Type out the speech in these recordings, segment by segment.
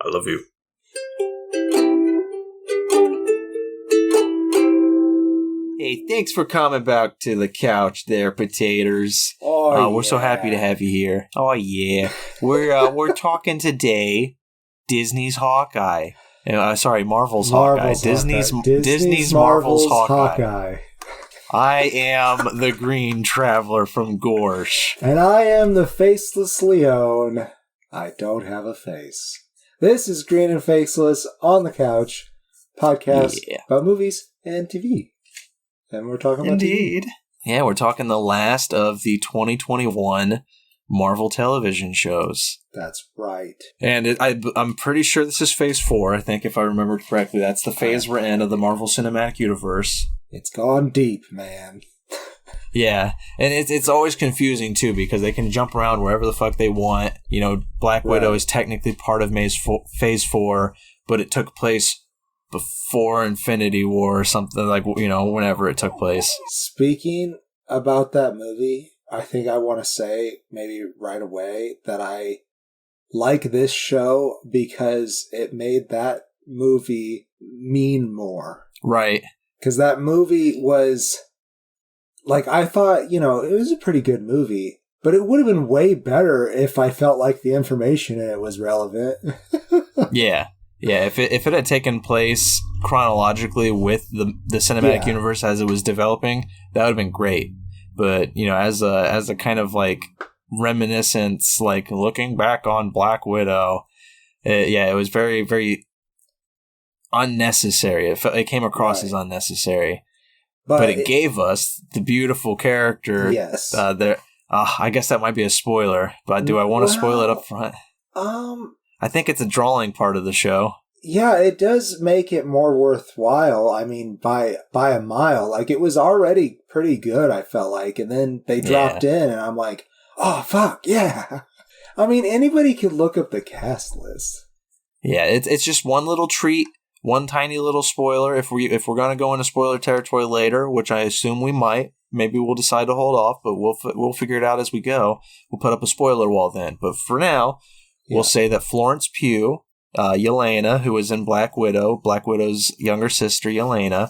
I love you. Hey, thanks for coming back to the couch there, potatoes. We're so happy to have you here. Oh, yeah. We're talking today Disney's Hawkeye. Marvel's Hawkeye. Disney's Marvel's Hawkeye. I am the Green Traveler from Gorsh. And I am the Faceless Leon. I don't have a face. This is Green and Faceless on the Couch, podcast about movies and TV. And we're talking about TV. Yeah, we're talking the last of the 2021 Marvel television shows. That's right. And I'm pretty sure this is Phase 4, I think, if I remember correctly. That's the phase we're in of the Marvel Cinematic Universe. It's gone deep, man. Yeah, and it's always confusing, too, because they can jump around wherever the fuck they want. You know, Black Widow is technically part of Phase 4, but it took place before Infinity War or something, like, you know, whenever it took place. Speaking about that movie, I think I want to say, maybe right away, that I like this show because it made that movie mean more. Right. Because that movie was, like, I thought, you know, it was a pretty good movie, but it would have been way better if I felt like the information in it was relevant. Yeah. Yeah, if it had taken place chronologically with the cinematic universe as it was developing, that would have been great. But, you know, as a kind of, like, reminiscence, like, looking back on Black Widow, it was very, very unnecessary. It came across as unnecessary. But it gave us the beautiful character. Yes. I guess that might be a spoiler, but do I want to spoil it up front? I think it's a drawing part of the show. Yeah, it does make it more worthwhile. I mean, by a mile. Like, it was already pretty good, I felt like. And then they dropped in, and I'm like, oh, fuck, yeah. I mean, anybody could look up the cast list. Yeah, it's just one little treat, one tiny little spoiler. If we're going to go into spoiler territory later, which I assume we might, maybe we'll decide to hold off, but we'll figure it out as we go. We'll put up a spoiler wall then. But for now, we'll say that Florence Pugh, Yelena, who was in Black Widow's younger sister, Yelena,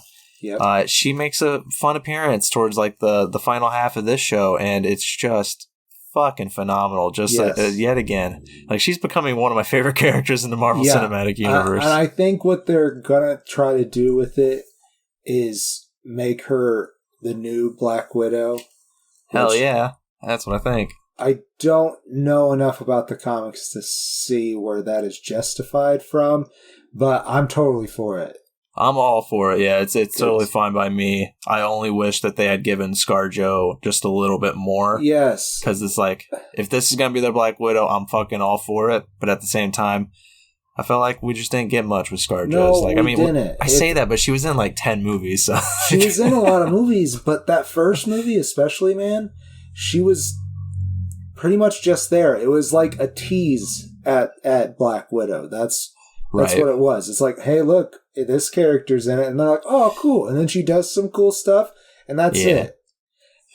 she makes a fun appearance towards, like, the final half of this show, and it's just fucking phenomenal. Just yet again, like, she's becoming one of my favorite characters in the Marvel Cinematic Universe. And I think what they're gonna try to do with it is make her the new Black Widow. Hell yeah, that's what I think. I don't know enough about the comics to see where that is justified from, but I'm totally for it. I'm all for it, yeah. It's totally fine by me. I only wish that they had given ScarJo just a little bit more. Yes. Because it's like, if this is going to be their Black Widow, I'm fucking all for it. But at the same time, I felt like we just didn't get much with ScarJo. No, like, we didn't. I say that, but she was in like 10 movies. So. She was in a lot of movies, but that first movie especially, man, she was pretty much just there. It was like a tease at Black Widow. That's what it was. It's like, hey, look, this character's in it. And they're like, oh, cool. And then she does some cool stuff, and that's it.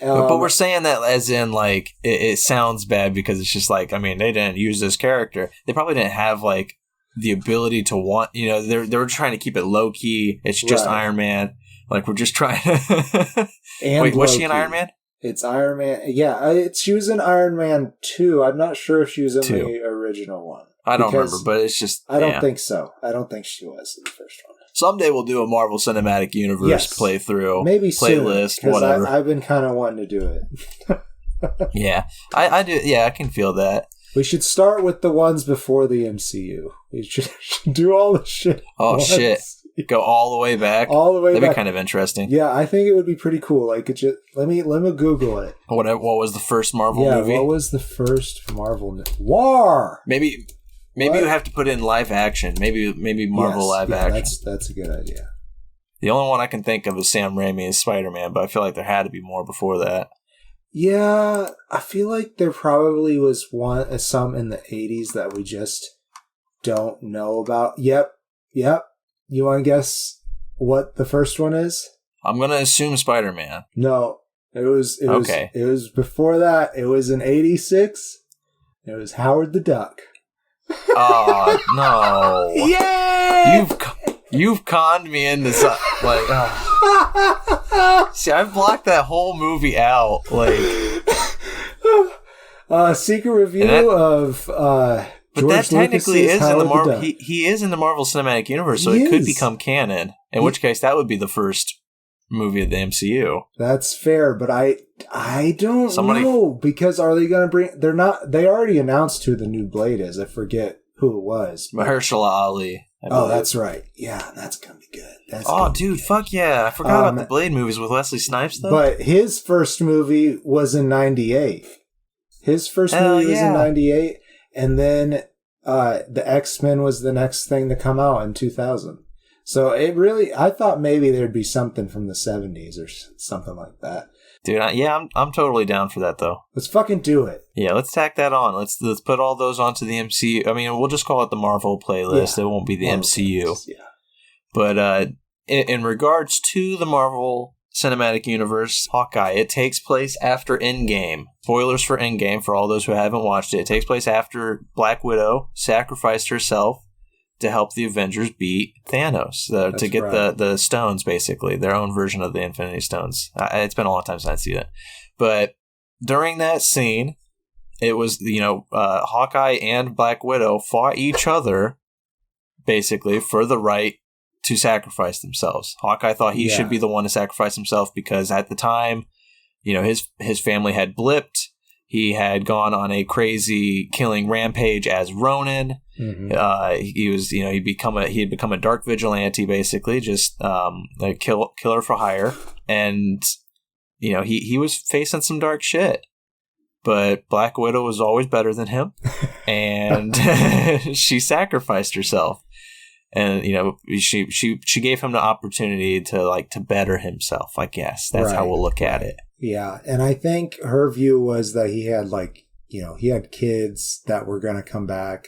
But we're saying that as in, like, it sounds bad because it's just like, I mean, they didn't use this character. They probably didn't have, like, the ability to want, you know, they were trying to keep it low-key. It's just Iron Man. Like, we're just trying to... Wait, was she in Iron Man? It's Iron Man. Yeah, she was in Iron Man 2. I'm not sure if she was in the original one. I don't remember, but it's just... I don't think so. I don't think she was in the first one. Someday we'll do a Marvel Cinematic Universe playthrough. Maybe playlist, soon, whatever. I've been kind of wanting to do it. Yeah, I do. Yeah, I can feel that. We should start with the ones before the MCU. We should do all the shit. Oh, shit. Go all the way back. All the way That'd back. be kind of interesting. Yeah, I think it would be pretty cool. Like, let me Google it. What was the first Marvel movie? What was the first Marvel War? Maybe you have to put in live action. Maybe Marvel live action. That's a good idea. The only one I can think of is Sam Raimi's Spider-Man, but I feel like there had to be more before that. Yeah, I feel like there probably was some in the 80s that we just don't know about. Yep. You want to guess what the first one is? I'm going to assume Spider-Man. No, it was before that. It was in 86. It was Howard the Duck. Oh no! Yay! You've conned me into like. Oh. See, I've blocked that whole movie out. Like, secret review of. But that technically is in the Marvel. He He is in the Marvel Cinematic Universe, so it could become canon. In which case, that would be the first movie of the MCU. That's fair, but I don't know, because are they going to bring? They're not. They already announced who the new Blade is. I forget who it was. Mahershala Ali. Oh, that's right. Yeah, that's gonna be good. Dude, fuck yeah! I forgot about the Blade movies with Wesley Snipes, though. But his first movie was in '98. His first movie was in '98, and then the X-Men was the next thing to come out in 2000. So I thought maybe there'd be something from the 70s or something like that. Dude, I'm totally down for that, though. Let's fucking do it. Yeah, let's tack that on. Let's put all those onto the MCU. I mean, we'll just call it the Marvel playlist. Yeah. It won't be the Marvel MCU. Playlist, yeah. But in regards to the Marvel Cinematic Universe, Hawkeye, it takes place after Endgame. Spoilers for Endgame for all those who haven't watched it. It takes place after Black Widow sacrificed herself to help the Avengers beat Thanos, to get the stones, basically, their own version of the Infinity Stones. It's been a long time since I've seen it. But during that scene, it was, Hawkeye and Black Widow fought each other, basically, for the right to sacrifice themselves. Hawkeye thought he should be the one to sacrifice himself because at the time, his family had blipped. He had gone on a crazy killing rampage as Ronin. Mm-hmm. He had become a dark vigilante, basically, just a killer for hire. And he was facing some dark shit. But Black Widow was always better than him, and she sacrificed herself. And she gave him the opportunity to better himself. I guess that's how we'll look at it. Yeah, and I think her view was that he had he had kids that were going to come back.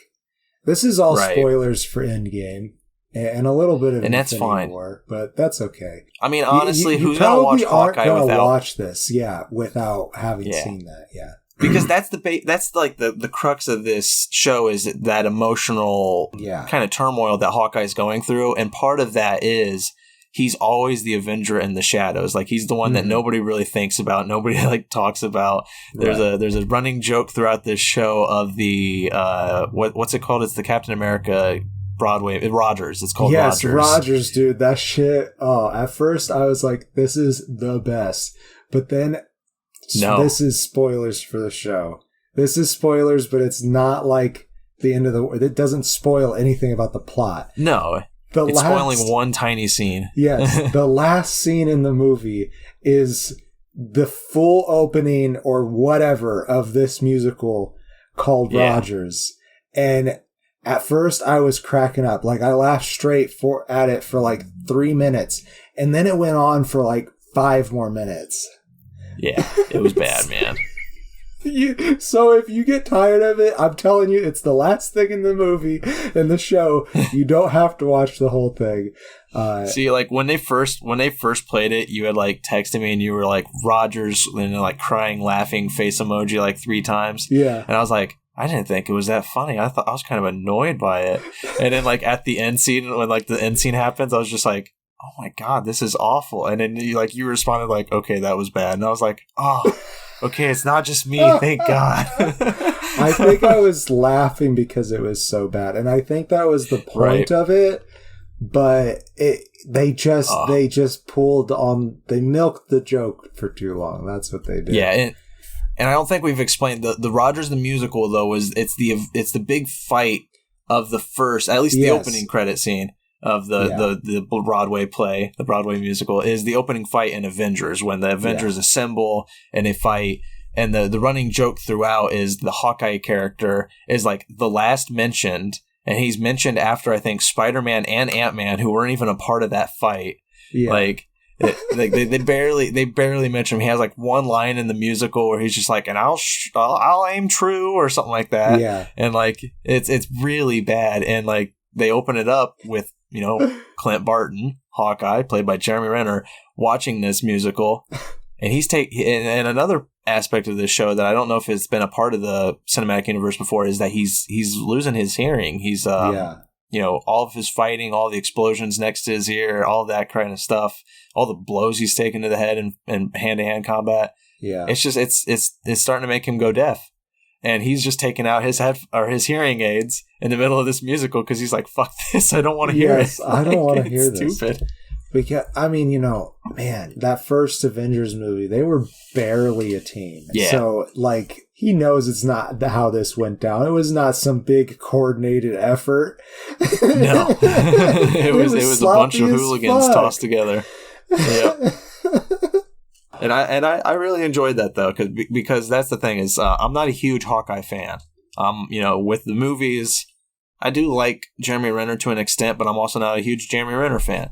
This is all spoilers for Endgame and a little bit of Infinity War, but that's okay. I mean, honestly, who's going to watch Hawkeye without watch this? Yeah, without having seen that. Yeah. Because that's the crux of this show is that emotional kind of turmoil that Hawkeye's going through, and part of that is he's always the Avenger in the shadows. Like, he's the one that nobody really thinks about, nobody talks about. There's a running joke throughout this show of the what's it called? It's the Captain America Broadway Rogers. It's called Rogers. Yes, Rogers, dude. That shit. Oh, at first I was like, this is the best, but then. No. This is spoilers for the show. This is spoilers, but it's not like the end of the... It doesn't spoil anything about the plot. No. It's spoiling one tiny scene. Yes. The last scene in the movie is the full opening or whatever of this musical called Rogers. And at first I was cracking up. I laughed straight at it for 3 minutes. And then it went on for 5 more minutes. Yeah, it was bad, man. So if you get tired of it, I'm telling you, it's the last thing in the movie, in the show. You don't have to watch the whole thing. See, when they first played it, you had texted me and you were Rogers, and crying, laughing face emoji 3 times. Yeah, and I was like, I didn't think it was that funny. I thought I was kind of annoyed by it. And then at the end scene, when the end scene happens, I was just like, oh my god, this is awful. And then you responded okay, that was bad. And I was like, oh, okay, it's not just me, thank God. I think I was laughing because it was so bad, and I think that was the point of it. But they just pulled on, they milked the joke for too long. That's what they did. Yeah, and I don't think we've explained the Rogers the musical though. It's the big fight of the first, at least the opening credit scene of the Broadway play, the Broadway musical, is the opening fight in Avengers, when the Avengers assemble and they fight. And the running joke throughout is the Hawkeye character is the last mentioned, and he's mentioned after, I think, Spider-Man and Ant-Man, who weren't even a part of that fight. Yeah. They barely mention him. He has one line in the musical where he's just and I'll aim true or something like that. Yeah. And it's really bad. And they open it up with, Clint Barton, Hawkeye, played by Jeremy Renner, watching this musical, and he's and another aspect of this show that I don't know if it's been a part of the cinematic universe before is that he's losing his hearing. He's all of his fighting, all the explosions next to his ear, all that kind of stuff, all the blows he's taken to the head in hand-to-hand combat. Yeah. It's just it's starting to make him go deaf. And he's just taking out his his hearing aids in the middle of this musical because he's like, "Fuck this! I don't want to hear it. I don't want to hear this." Stupid. Because man, that first Avengers movie, they were barely a team. Yeah. So he knows it's not how this went down. It was not some big coordinated effort. No, it was a bunch of hooligans tossed together. Yeah. And I really enjoyed that though, because that's the thing is I'm not a huge Hawkeye fan. With the movies, I do like Jeremy Renner to an extent, but I'm also not a huge Jeremy Renner fan.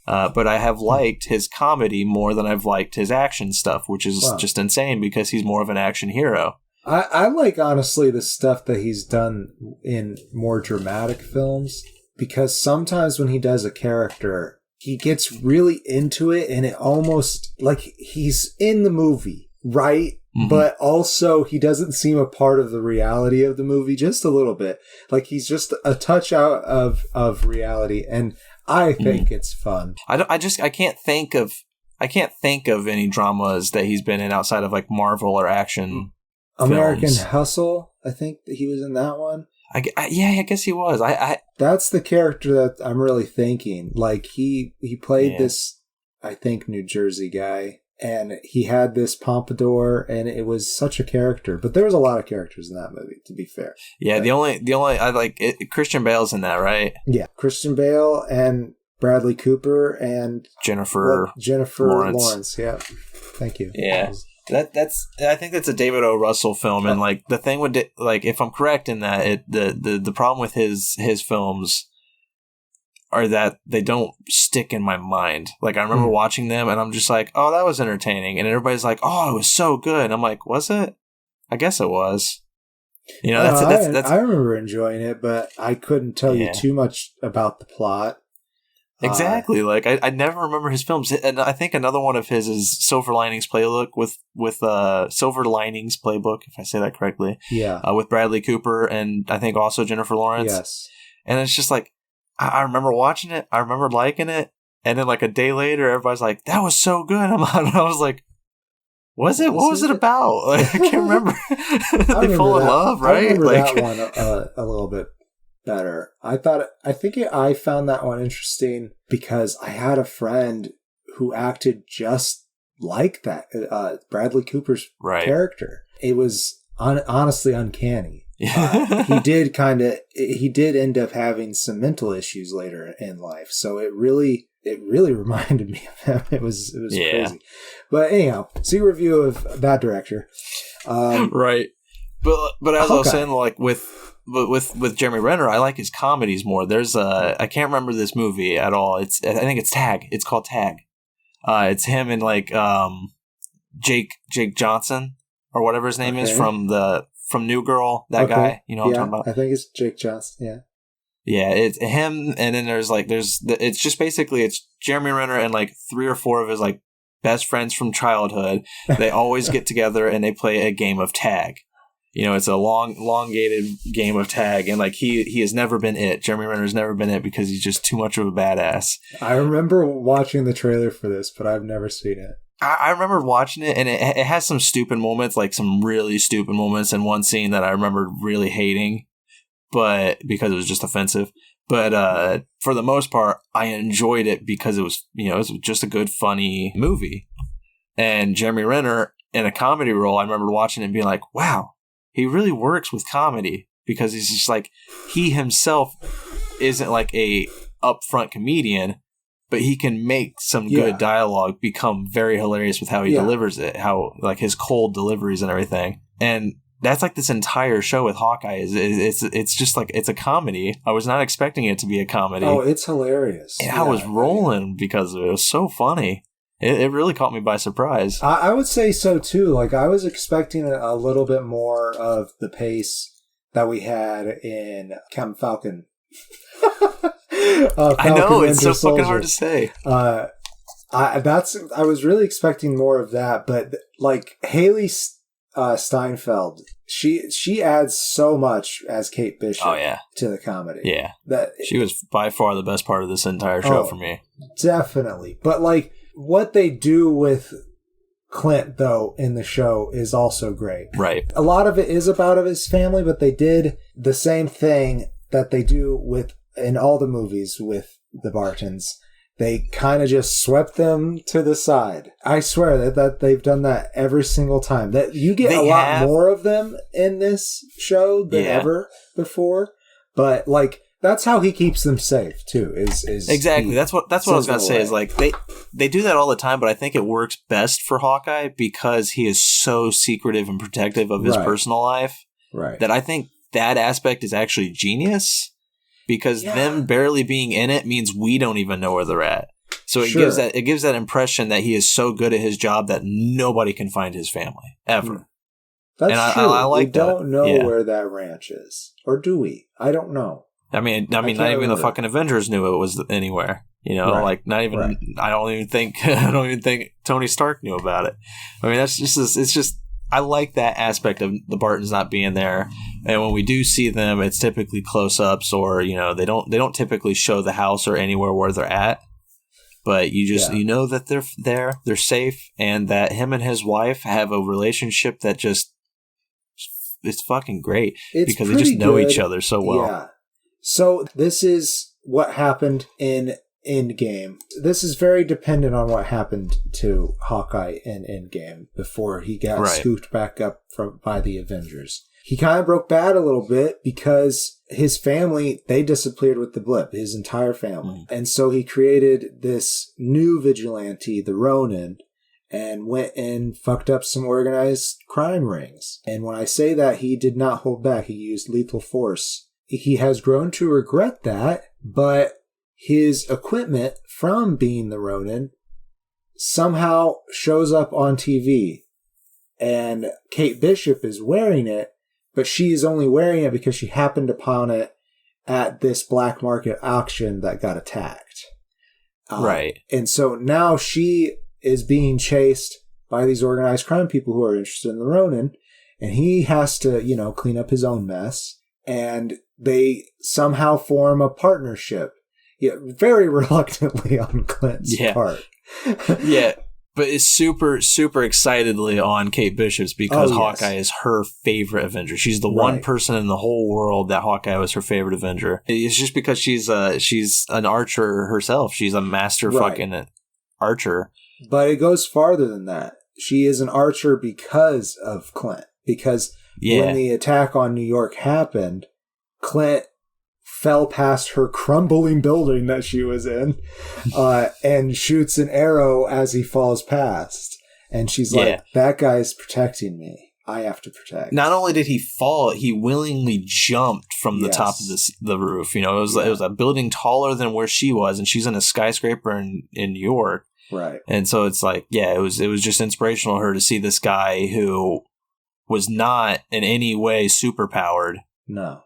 But I have liked his comedy more than I've liked his action stuff, which is just insane because he's more of an action hero. I like, honestly, the stuff that he's done in more dramatic films, because sometimes when he does a character, he gets really into it and it almost like he's in the movie, right? Mm-hmm. But also he doesn't seem a part of the reality of the movie, just a little bit. Like he's just a touch out of reality, and I think it's fun. I can't think of any dramas that he's been in outside of like Marvel or action. American films. Hustle, I think that he was in that one. I guess he was. That's the character that I'm really thinking. Like he played this, I think, New Jersey guy, and he had this pompadour, and it was such a character. But there was a lot of characters in that movie, to be fair. Yeah, the only I like it, Christian Bale's in that, right? Yeah, Christian Bale and Bradley Cooper and Jennifer Lawrence. Yeah, thank you. Yeah. I think that's a David O. Russell film, and like the thing with if I'm correct in that, the problem with his films are that they don't stick in my mind. Like I remember watching them, and I'm just like, oh, that was entertaining, and everybody's like, oh, it was so good. And I'm like, was it? I guess it was. That's I remember enjoying it, but I couldn't tell you too much about the plot. Exactly. I never remember his films, and I think another one of his is Silver Linings Playbook with Silver Linings Playbook, if I say that correctly. Yeah. With Bradley Cooper and I think also Jennifer Lawrence. Yes. And it's just like I remember watching it, I remember liking it, and then like a day later, everybody's like, "That was so good." And I was like, "Was it? What was it about?" Like, I can't remember. They fall in love, right? I remember that one a little bit better. I found that one interesting because I had a friend who acted just like that Bradley Cooper's character. It was honestly uncanny. He did end up having some mental issues later in life, so it really reminded me of him. It was crazy. But anyhow, see a review of that director. Right. But as I was saying, like with Jeremy Renner, I like his comedies more. There's I can't remember this movie at all. I think it's Tag. It's called Tag. It's him and like Jake Johnson or whatever his name is from New Girl. That guy, you know what I'm talking about? I think it's Jake Johnson. Yeah. Yeah, it's him, and then it's just basically it's Jeremy Renner and like 3 or 4 of his like best friends from childhood. They always get together and they play a game of tag. It's a elongated game of tag, and like he has never been it. Jeremy Renner's never been it because he's just too much of a badass. I remember watching the trailer for this, but I've never seen it. I remember watching it, and it has some stupid moments, like some really stupid moments, and one scene that I remember really hating, but because it was just offensive. But for the most part, I enjoyed it because it was just a good, funny movie. And Jeremy Renner in a comedy role, I remember watching it and being like, wow, he really works with comedy, because he's just like, he himself isn't like a upfront comedian, but he can make some good dialogue become very hilarious with how he delivers it, how like his cold deliveries and everything. And that's like this entire show with Hawkeye it's just like, it's a comedy. I was not expecting it to be a comedy. Oh, it's hilarious. And I was rolling because of it. It was so funny. It really caught me by surprise. I would say so too. Like I was expecting a little bit more of the pace that we had in Captain Falcon. I know, it's so fucking hard to say. I was really expecting more of that, but like Haley Steinfeld, she adds so much as Kate Bishop to the comedy. Yeah. That she was by far the best part of this entire show for me. Definitely. But like what they do with Clint, though, in the show is also great. Right. A lot of it is about his family, but they did the same thing that they do in all the movies with the Bartons. They kind of just swept them to the side. I swear that they've done that every single time. That you get a lot more of them in this show than ever before. But like that's how he keeps them safe too. Is exactly that's what I was gonna say. Is like they do that all the time, but I think it works best for Hawkeye because he is so secretive and protective of his personal life. Right. That I think that aspect is actually genius. Because them barely being in it means we don't even know where they're at. So it gives that impression that he is so good at his job that nobody can find his family ever. That's true. I like that. We don't know where that ranch is, or do we? I don't know. I mean, not even the fucking Avengers knew it was anywhere. You know, like not even. Right. I don't even think Tony Stark knew about it. I mean, that's just it's just. I like that aspect of the Bartons not being there, and when we do see them, it's typically close-ups, or they don't typically show the house or anywhere where they're at. But you just you know that they're there, they're safe, and that him and his wife have a relationship that just it's fucking great because they just know each other so well. Yeah. So this is what happened in Endgame. This is very dependent on what happened to Hawkeye in Endgame before he got scooped back up by the Avengers. He kind of broke bad a little bit because his family, they disappeared with the blip, his entire family. And so he created this new vigilante, the Ronin, and went and fucked up some organized crime rings. And when I say that, he did not hold back. He used lethal force. He has grown to regret that, but his equipment from being the Ronin somehow shows up on TV. And Kate Bishop is wearing it, but she is only wearing it because she happened upon it at this black market auction that got attacked. Right. And so now she is being chased by these organized crime people who are interested in the Ronin, and he has to, clean up his own mess. And they somehow form a partnership. Yeah, very reluctantly on Clint's part. Yeah, but it's super, super excitedly on Kate Bishop's because Hawkeye is her favorite Avenger. She's the one person in the whole world that Hawkeye was her favorite Avenger. It's just because she's an archer herself. She's a master fucking archer. But it goes farther than that. She is an archer because of Clint. Because when the attack on New York happened, Clint fell past her crumbling building that she was in and shoots an arrow as he falls past. And she's like, that guy's protecting me. I have to protect. Not only did he fall, he willingly jumped from the top of the roof. It was a building taller than where she was, and she's in a skyscraper in New York. Right. And so it's like, it was just inspirational to her to see this guy who was not in any way superpowered. No.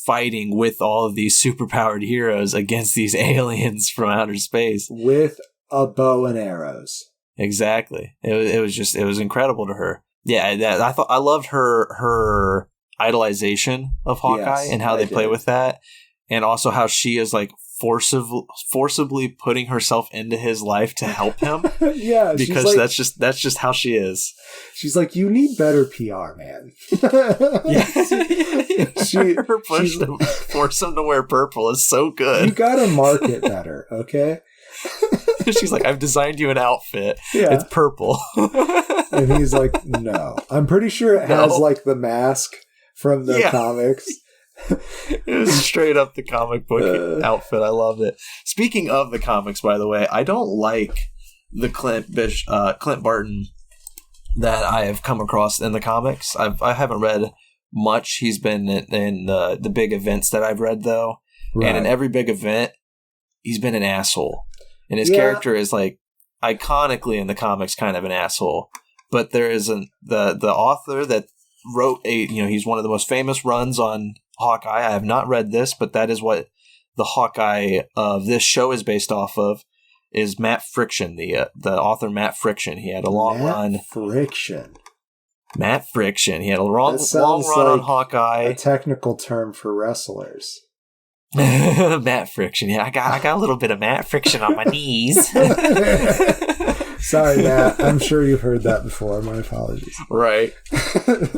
Fighting with all of these superpowered heroes against these aliens from outer space with a bow and arrows. Exactly. It was incredible to her. Yeah, I loved her idolization of Hawkeye and how they play with that, and also how she is like forcibly putting herself into his life to help him. Because like, that's just how she is. She's like, you need better PR, man. Her push to force him to wear purple is so good. You gotta market better, okay? She's like, I've designed you an outfit. It's purple. And he's like, no. I'm pretty sure it has like the mask from the comics. It was straight up the comic book outfit. I loved it. Speaking of the comics, by the way, I don't like the Clint Barton that I have come across in the comics. I haven't read much. He's been in the big events that I've read, though. Right. And in every big event, he's been an asshole. And his character is, like, iconically in the comics kind of an asshole. But there is the author that wrote he's one of the most famous runs on Hawkeye. I have not read this, but that is what the Hawkeye of this show is based off of, is Matt Friction, the author Matt Friction. He had a long run. Friction. Matt Friction. He had a long run on Hawkeye. A technical term for wrestlers. Matt Friction. Yeah, I got a little bit of Matt Friction on my knees. Sorry, Matt. I'm sure you've heard that before. My apologies. Right.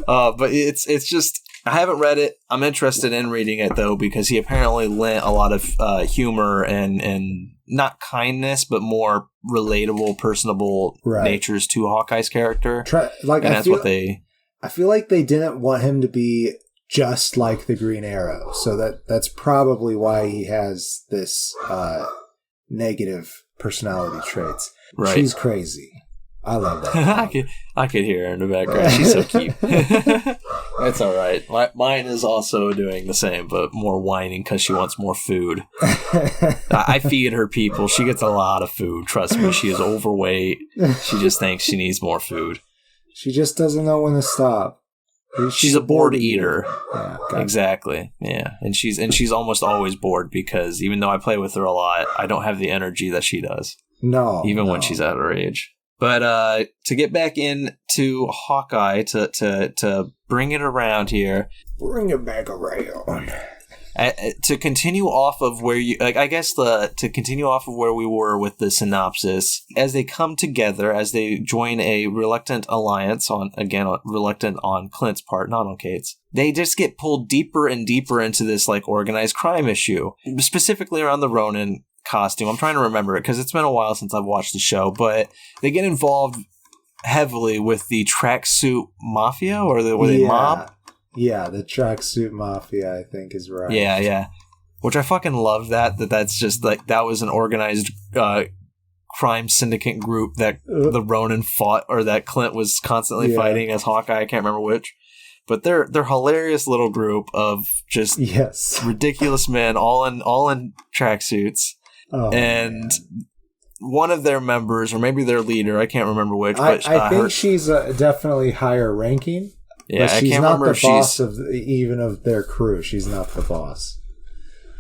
But it's just, I haven't read it. I'm interested in reading it though, because he apparently lent a lot of humor and not kindness, but more relatable, personable natures to Hawkeye's character. I feel like they didn't want him to be just like the Green Arrow, so that's probably why he has this negative personality traits. Right. She's crazy. I love that. I could hear her in the background. She's so cute. That's all right. Mine is also doing the same, but more whining because she wants more food. I feed her people. She gets a lot of food. Trust me, she is overweight. She just thinks she needs more food. She just doesn't know when to stop. She's a bored eater. Yeah, gotcha. Exactly. Yeah, and she's almost always bored because even though I play with her a lot, I don't have the energy that she does. No, even when she's at her age. But to get back into Hawkeye, to bring it around here, bring it back around. To continue off of where to continue off of where we were with the synopsis, as they come together, as they join a reluctant alliance reluctant on Clint's part, not on Kate's, they just get pulled deeper and deeper into this like organized crime issue, specifically around the Ronin costume. I'm trying to remember it because it's been a while since I've watched the show, but they get involved heavily with the tracksuit mafia or the mob. Yeah, the tracksuit mafia, I think, is right. Yeah. Which I fucking love that's just like, that was an organized crime syndicate group that the Ronin fought, or that Clint was constantly fighting as Hawkeye. I can't remember which. But they're hilarious little group of just ridiculous men, all in tracksuits. Oh, and one of their members, or maybe their leader, I can't remember which. But I think she's definitely higher ranking. Yeah, but she's not the boss of their crew. She's not the boss.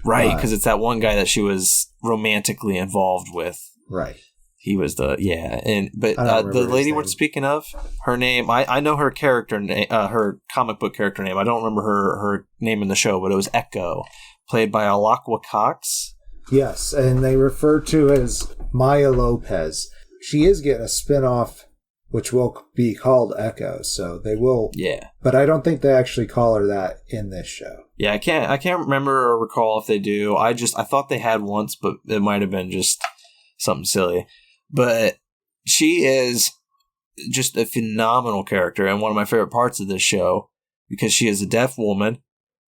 Right, because it's that one guy that she was romantically involved with. Right. He was the the lady we're speaking of, her name, I know her character name, her comic book character name. I don't remember her name in the show, but it was Echo, played by Alakwa Cox. Yes, and they refer to as Maya Lopez. She is getting a spin-off, which will be called Echo, so they will. Yeah. But I don't think they actually call her that in this show. Yeah, I can't remember or recall if they do. I thought they had once, but it might have been just something silly. But she is just a phenomenal character and one of my favorite parts of this show, because she is a deaf woman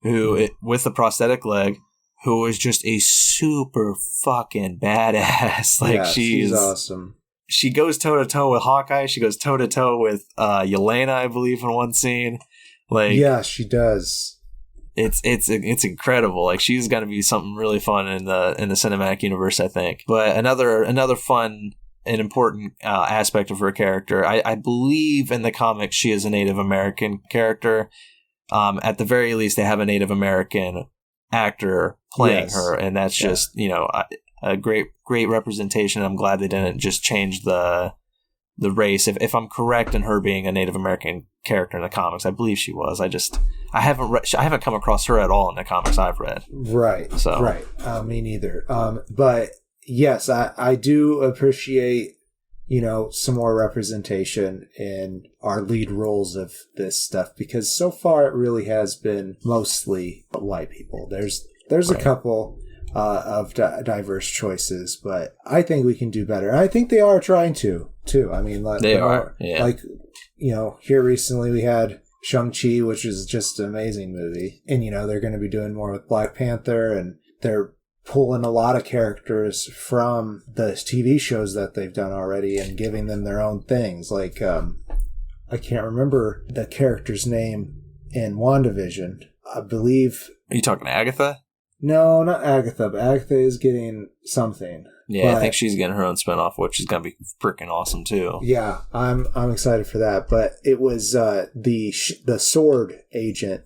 with a prosthetic leg, who is just a super fucking badass. She's awesome. She goes toe-to-toe with Hawkeye. She goes toe-to-toe with Yelena, I believe, in one scene. Yeah, she does. It's incredible. Like, she's going to be something really fun in the cinematic universe, I think. But another fun and important aspect of her character, I believe in the comics she is a Native American character. At the very least, they have a Native American actor playing her, and that's just a great representation. I'm glad they didn't just change the race. If I'm correct in her being a Native American character in the comics, I believe she was. I haven't come across her at all in the comics I've read. Right. Me neither. But yes, I do appreciate some more representation in our lead roles of this stuff, because so far it really has been mostly white people. There's a couple of diverse choices, but I think we can do better. And I think they are trying to, too. I mean, they are. Yeah. Here recently we had Shang-Chi, which is just an amazing movie. And, they're going to be doing more with Black Panther, and they're pulling a lot of characters from the TV shows that they've done already and giving them their own things. I can't remember the character's name in WandaVision. I believe... Are you talking Agatha? No, not Agatha, but Agatha is getting something. Yeah, I think she's getting her own spinoff, which is going to be freaking awesome too. Yeah, I'm excited for that. But it was the sword agent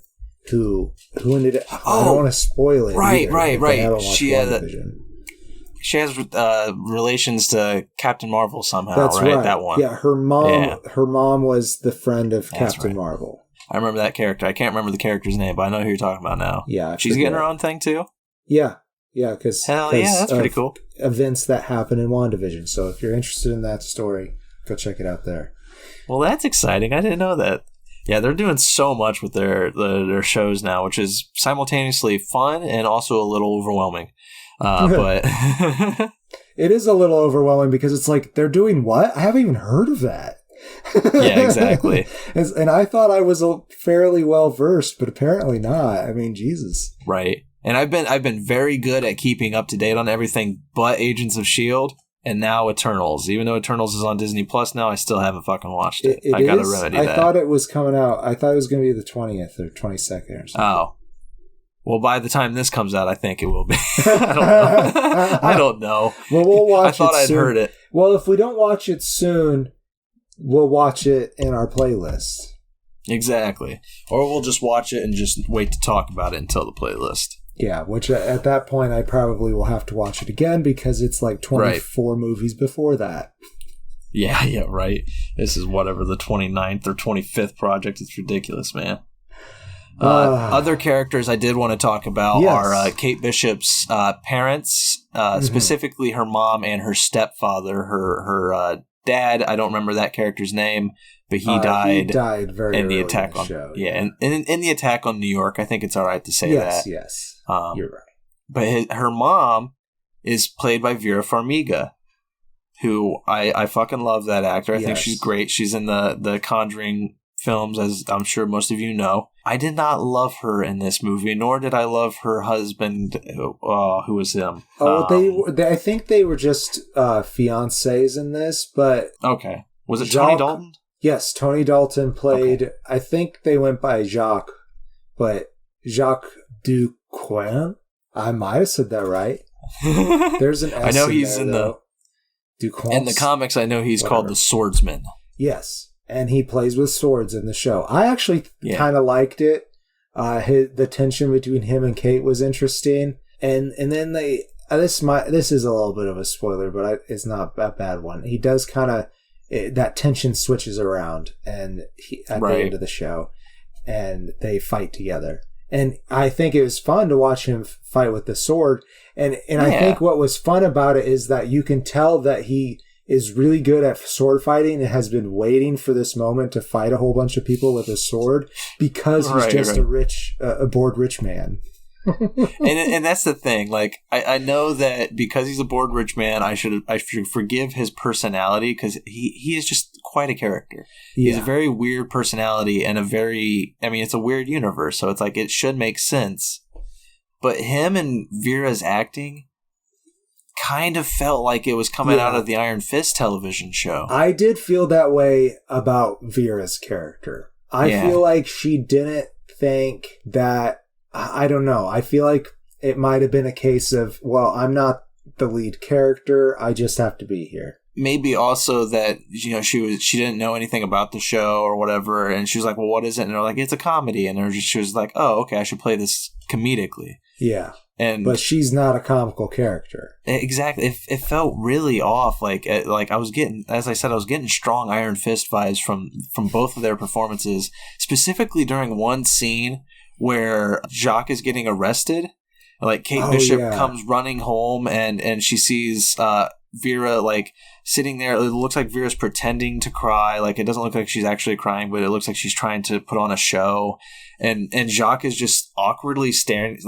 who ended up... I don't want to spoil it. Right. She had she has relations to Captain Marvel somehow. That's right. That one. Yeah, her mom was the friend of Captain Marvel. I remember that character. I can't remember the character's name, but I know who you're talking about now. Yeah, she's getting her own thing too. Yeah, because that's pretty cool. Events that happen in WandaVision. So if you're interested in that story, go check it out there. Well, that's exciting. I didn't know that. Yeah, they're doing so much with their shows now, which is simultaneously fun and also a little overwhelming. But it is a little overwhelming because it's like, they're doing what? I haven't even heard of that. Yeah, exactly. And I thought I was fairly well versed, but apparently not. I mean, Jesus. Right. And I've been very good at keeping up to date on everything but Agents of S.H.I.E.L.D. and now Eternals. Even though Eternals is on Disney Plus now, I still haven't fucking watched it. I gotta remedy that. I thought it was coming out. I thought it was going to be the 20th or 22nd or something. Oh. Well, by the time this comes out, I think it will be. I don't know. I don't know. Well, we'll watch it I thought I'd heard it. Well, if we don't watch it soon, we'll watch it in our playlist. Exactly. Or we'll just watch it and just wait to talk about it until the playlist. Yeah, which at that point, I probably will have to watch it again because it's like 24 movies before that. Yeah, right. This is whatever the 29th or 25th project. It's ridiculous, man. Other characters I did want to talk about are Kate Bishop's parents, specifically her mom and her stepfather. Her dad, I don't remember that character's name, but he died. He died very in the early attack in the on show. Yeah, and in the attack on New York. I think it's all right to say that. Yes, you're right. But her mom is played by Vera Farmiga, who I fucking love that actor. I think she's great. She's in the Conjuring films, as I'm sure most of you know. I did not love her in this movie, nor did I love her husband. Who was him? I think they were just fiancés in this, but okay. Was it Tony Dalton? Yes, Tony Dalton played. Okay. I think they went by Jacques, but Jacques Duquesne. I might have said that right. There's an S. I know he's in the Duquesne. In the comics, I know he's called the Swordsman. Yes. And he plays with swords in the show. I actually kind of liked it. The tension between him and Kate was interesting. And then they this is a little bit of a spoiler, but it's not a bad one. He does kind of that tension switches around, and at the end of the show, and they fight together. And I think it was fun to watch him fight with the sword. And I think what was fun about it is that you can tell that he is really good at sword fighting and has been waiting for this moment to fight a whole bunch of people with a sword because he's just a bored rich man. and that's the thing. Like, I know that because he's a bored rich man, I should forgive his personality because he is just quite a character. Yeah. He's a very weird personality and it's a weird universe, so it's like it should make sense. But him and Vera's acting kind of felt like it was coming out of the Iron Fist television show. I did feel that way about Vera's character. I feel like she didn't think that, I don't know, I feel like it might have been a case of, well, I'm not the lead character, I just have to be here. Maybe also that, she didn't know anything about the show or whatever, and she was like, well, what is it? And they're like, it's a comedy. And she was like, oh, okay, I should play this comedically. Yeah. But she's not a comical character. Exactly. It felt really off. Like I was getting, as I said, I was getting strong Iron Fist vibes from both of their performances, specifically during one scene where Jacques is getting arrested. Like Kate Bishop comes running home and she sees Vera like sitting there. It looks like Vera's pretending to cry. Like it doesn't look like she's actually crying, but it looks like she's trying to put on a show. And Jacques is just awkwardly standing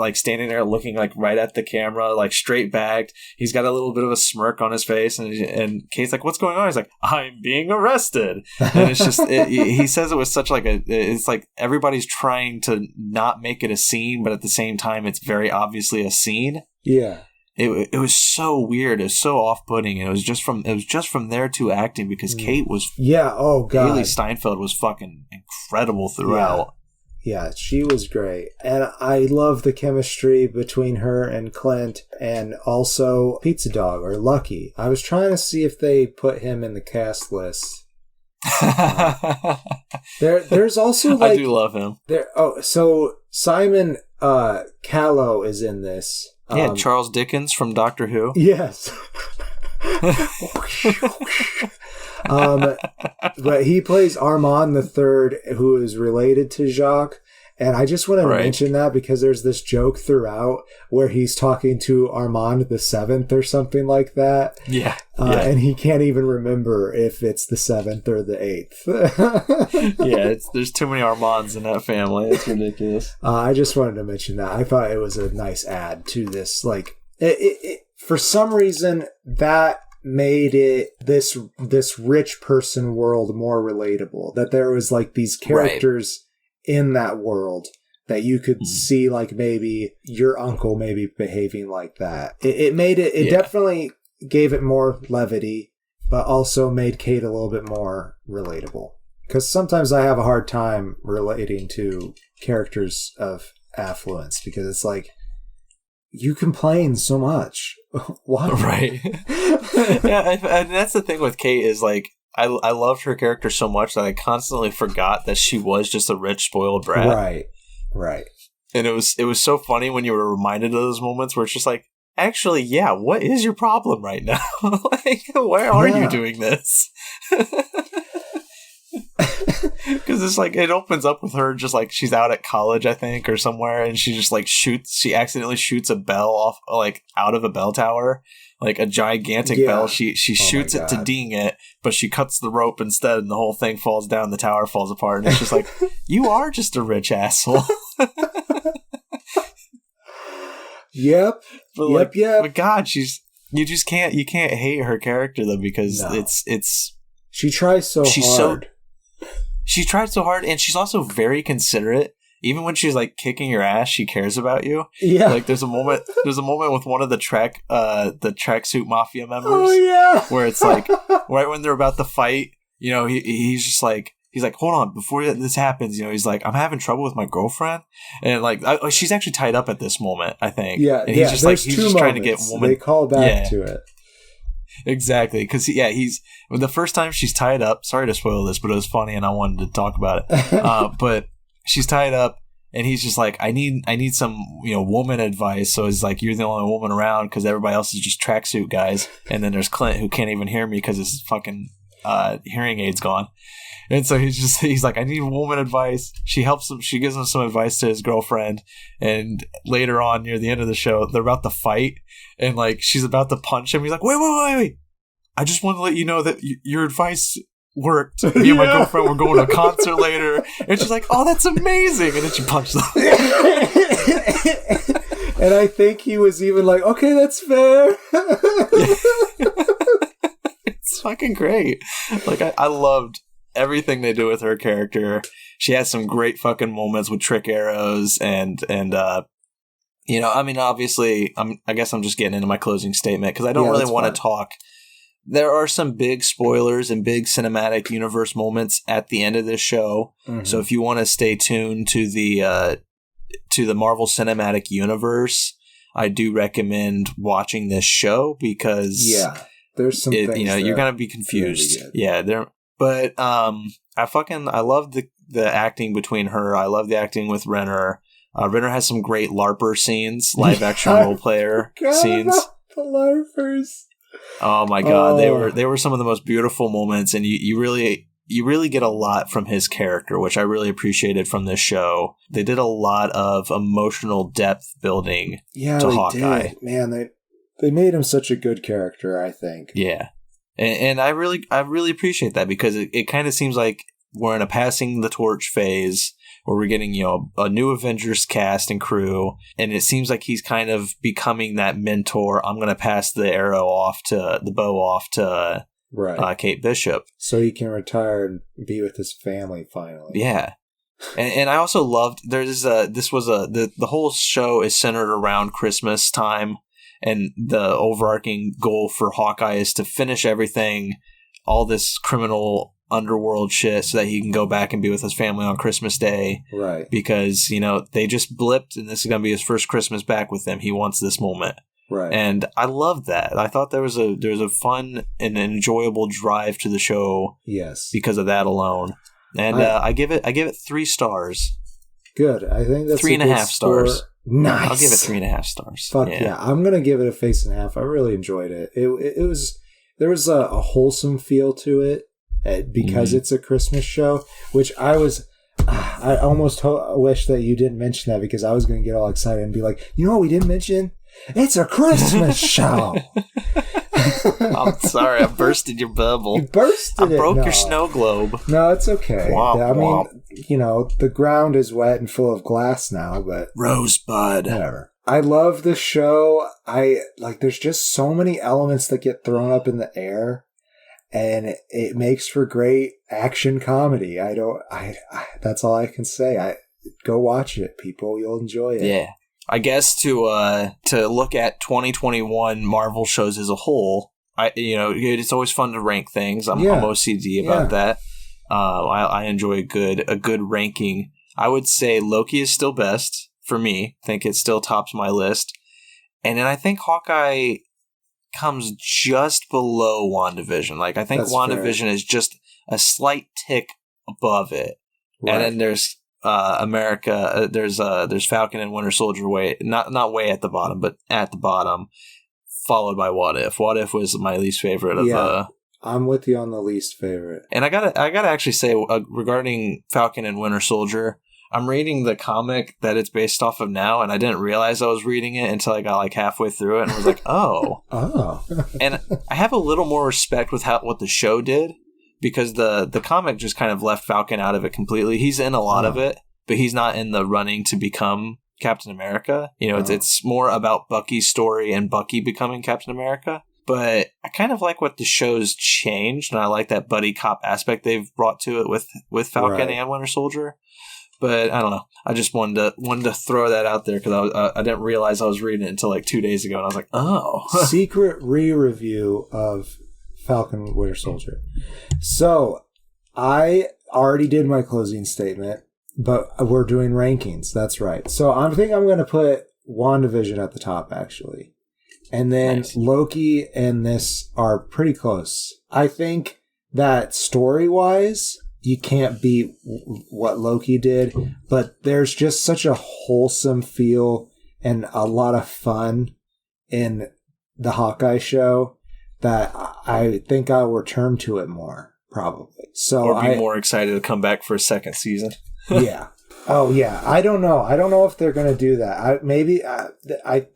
there looking like right at the camera, like straight backed. He's got a little bit of a smirk on his face, and Kate's like, "What's going on?" He's like, "I'm being arrested." And it's just he says it with such like it's like everybody's trying to not make it a scene, but at the same time, it's very obviously a scene. Yeah. It was so weird. It was so off-putting. And it was just from their two acting because Kate was Haley Steinfeld was fucking incredible throughout. Yeah, she was great. And I love the chemistry between her and Clint and also Pizza Dog or Lucky. I was trying to see if they put him in the cast list. There's also like I do love him. So Simon Callow is in this. Yeah, Charles Dickens from Doctor Who. Yes. But he plays Armand the Third, who is related to Jacques. And I just want to mention that because there's this joke throughout where he's talking to Armand the Seventh or something like that. Yeah. And he can't even remember if it's the 7th or the 8th. Yeah, there's too many Armands in that family. It's ridiculous. I just wanted to mention that. I thought it was a nice add to this. Like, for some reason, that made it this rich person world more relatable. That there was like these characters in that world that you could see, like maybe your uncle maybe behaving like that. It made it. It definitely gave it more levity, but also made Kate a little bit more relatable. Because sometimes I have a hard time relating to characters of affluence because it's like, you complain so much. Why? Right. Yeah, and that's the thing with Kate is like, I loved her character so much that I constantly forgot that she was just a rich, spoiled brat. Right. And it was so funny when you were reminded of those moments where it's just like, actually, yeah, what is your problem right now? Like, why are you doing this? Because it's like, it opens up with her just like she's out at college, I think, or somewhere, and she just like she accidentally shoots a bell off, like out of a bell tower, like a gigantic bell. She shoots it to ding it, but she cuts the rope instead, and the whole thing falls down. The tower falls apart, and it's just like, you are just a rich asshole. Yep. But God, you can't hate her character though, because it's she tries so hard. She tried so hard, and she's also very considerate. Even when she's like kicking your ass, she cares about you. Yeah. Like there's a moment with one of the tracksuit mafia members. Oh yeah. Where it's like right when they're about to fight, you know, he's just like, he's like, hold on, before this happens, you know, he's like, I'm having trouble with my girlfriend, and like she's actually tied up at this moment, I think. Yeah. And he's just like, he's just trying to get woman. They call back to it. Exactly, because he's the first time she's tied up. Sorry to spoil this, but it was funny, and I wanted to talk about it. But she's tied up, and he's just like, I need some, you know, woman advice. So it's like, you're the only woman around because everybody else is just tracksuit guys. And then there's Clint, who can't even hear me because his fucking hearing aid's gone. And so he's like, I need woman advice. She helps him. She gives him some advice to his girlfriend. And later on, near the end of the show, they're about to fight. And like, she's about to punch him. He's like, wait. I just want to let you know that your advice worked. Me and my girlfriend were going to a concert later. And she's like, oh, that's amazing. And then she punched them. And I think he was even like, okay, that's fair. It's fucking great. Like, I loved everything they do with her character. She has some great fucking moments with trick arrows and you know, I mean, obviously, I guess I'm just getting into my closing statement because I don't really want to talk. There are some big spoilers and big cinematic universe moments at the end of this show. Mm-hmm. So if you want to stay tuned to the Marvel Cinematic Universe, I do recommend watching this show because there's some things, you know, you're gonna be confused. Really, but I love the acting between her. I love the acting with Renner. Renner has some great LARPer scenes, live action role player scenes. The LARPers. Oh my God, they were some of the most beautiful moments, and you really get a lot from his character, which I really appreciated from this show. They did a lot of emotional depth building to Hawkeye. Did. Man, they made him such a good character, I think. Yeah. And I really appreciate that because it kind of seems like we're in a passing the torch phase where we're getting, you know, a new Avengers cast and crew, and it seems like he's kind of becoming that mentor. I'm going to pass the bow off to Kate Bishop, so he can retire and be with his family finally. Yeah. And I also loved the whole show is centered around Christmas time. And the overarching goal for Hawkeye is to finish everything, all this criminal underworld shit, so that he can go back and be with his family on Christmas Day. Right. Because, you know, they just blipped, and this is going to be his first Christmas back with them. He wants this moment. Right. And I loved that. I thought there was a fun and enjoyable drive to the show. Yes. Because of that alone. And I give it 3 stars. Good. I think that's 3.5 stars. Nice. I'll give it 3.5 stars. Fuck yeah. I'm going to give it a face and a half. I really enjoyed it. It was, there was a wholesome feel to it because it's a Christmas show, which I almost wish that you didn't mention that, because I was going to get all excited and be like, you know what we didn't mention? It's a Christmas show. I'm sorry, I bursted your bubble. You bursted I broke your snow globe. No, it's okay. Womp, I womp. mean, the ground is wet and full of glass now, but Rosebud. whatever. I love the show. There's just so many elements that get thrown up in the air, and it makes for great action comedy. That's all I can say. Go watch it, people. You'll enjoy it. Yeah. I guess to look at 2021 Marvel shows as a whole, it's always fun to rank things. I'm OCD about that. I enjoy a good ranking. I would say Loki is still best for me. I think it still tops my list. And then I think Hawkeye comes just below WandaVision. I think that's WandaVision fair. Is just a slight tick above it. Right. And then there's America. There's Falcon and Winter Soldier not way at the bottom, but at the bottom, followed by What If. What If was my least favorite of I'm with you on the least favorite. And I gotta actually say, regarding Falcon and Winter Soldier, I'm reading the comic that it's based off of now, and I didn't realize I was reading it until I got halfway through it, and was like, oh. And I have a little more respect with what the show did, because the comic just kind of left Falcon out of it completely. He's in a lot of it, but he's not in the running to become Captain America. It's more about Bucky's story and Bucky becoming Captain America. But I kind of like what the show's changed, and I like that buddy cop aspect they've brought to it with Falcon and Winter Soldier. But I don't know. I just wanted to throw that out there, because I didn't realize I was reading it until 2 days ago, and I was like, oh. Secret re-review of Falcon Winter Soldier. So I already did my closing statement, but we're doing rankings. That's right. So I think I'm going to put WandaVision at the top, actually. And then nice. Loki and this are pretty close. I think that story-wise, you can't beat what Loki did, but there's just such a wholesome feel and a lot of fun in the Hawkeye show that I think I'll return to it more, probably. So or be more excited to come back for a second season. Yeah. Oh, yeah. I don't know. I don't know if they're going to do that.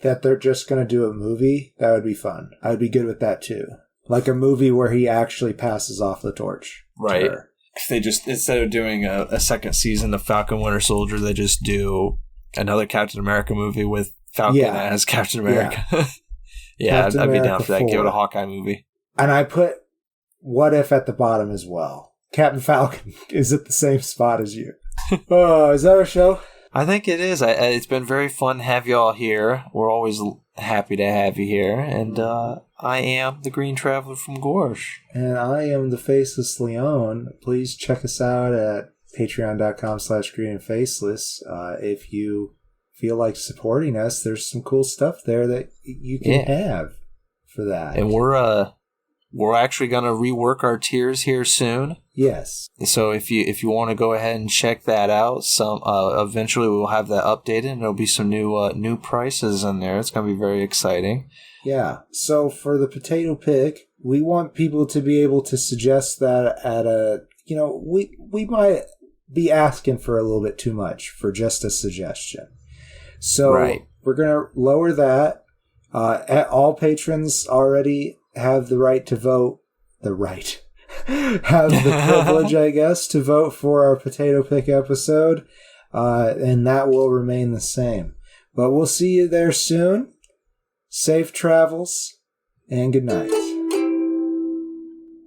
That they're just going to do a movie. That would be fun. I would be good with that, too. Like a movie where he actually passes off the torch. Right. If they just, instead of doing a second season of Falcon Winter Soldier, they just do another Captain America movie with Falcon as Captain America. Yeah, I'd be down for that. 4. Give it a Hawkeye movie. And I put What If at the bottom as well. Captain Falcon is at the same spot as you. Oh, is that our show? I think it is. It's been very fun to have you all here. We're always happy to have you here. And I am the Green Traveler from Gorsh. And I am the Faceless Leon. Please check us out at patreon.com/greenandfaceless. If you feel like supporting us, there's some cool stuff there that you can have for that. And we're actually going to rework our tiers here soon. Yes. So if you want to go ahead and check that out, eventually we'll have that updated, and there'll be some new prices in there. It's going to be very exciting. Yeah. So for the potato pick, we want people to be able to suggest that at we might be asking for a little bit too much for just a suggestion. So we're going to lower that. All patrons already have the right to vote. Have the privilege, I guess, to vote for our potato pick episode. And that will remain the same. But we'll see you there soon. Safe travels, and good night.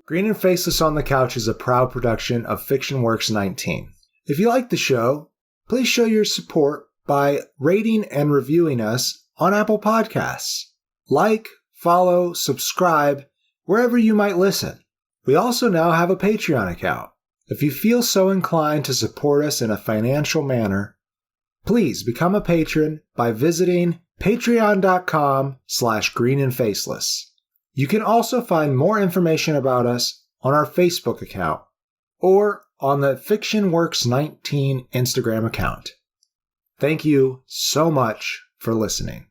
Green and Faceless on the Couch is a proud production of FictionWorks 19. If you like the show, please show your support by rating and reviewing us on Apple Podcasts. Like, follow, subscribe, wherever you might listen. We also now have a Patreon account. If you feel so inclined to support us in a financial manner, please become a patron by visiting patreon.com/greenandfaceless. You can also find more information about us on our Facebook account or on the FictionWorks 19 Instagram account. Thank you so much for listening.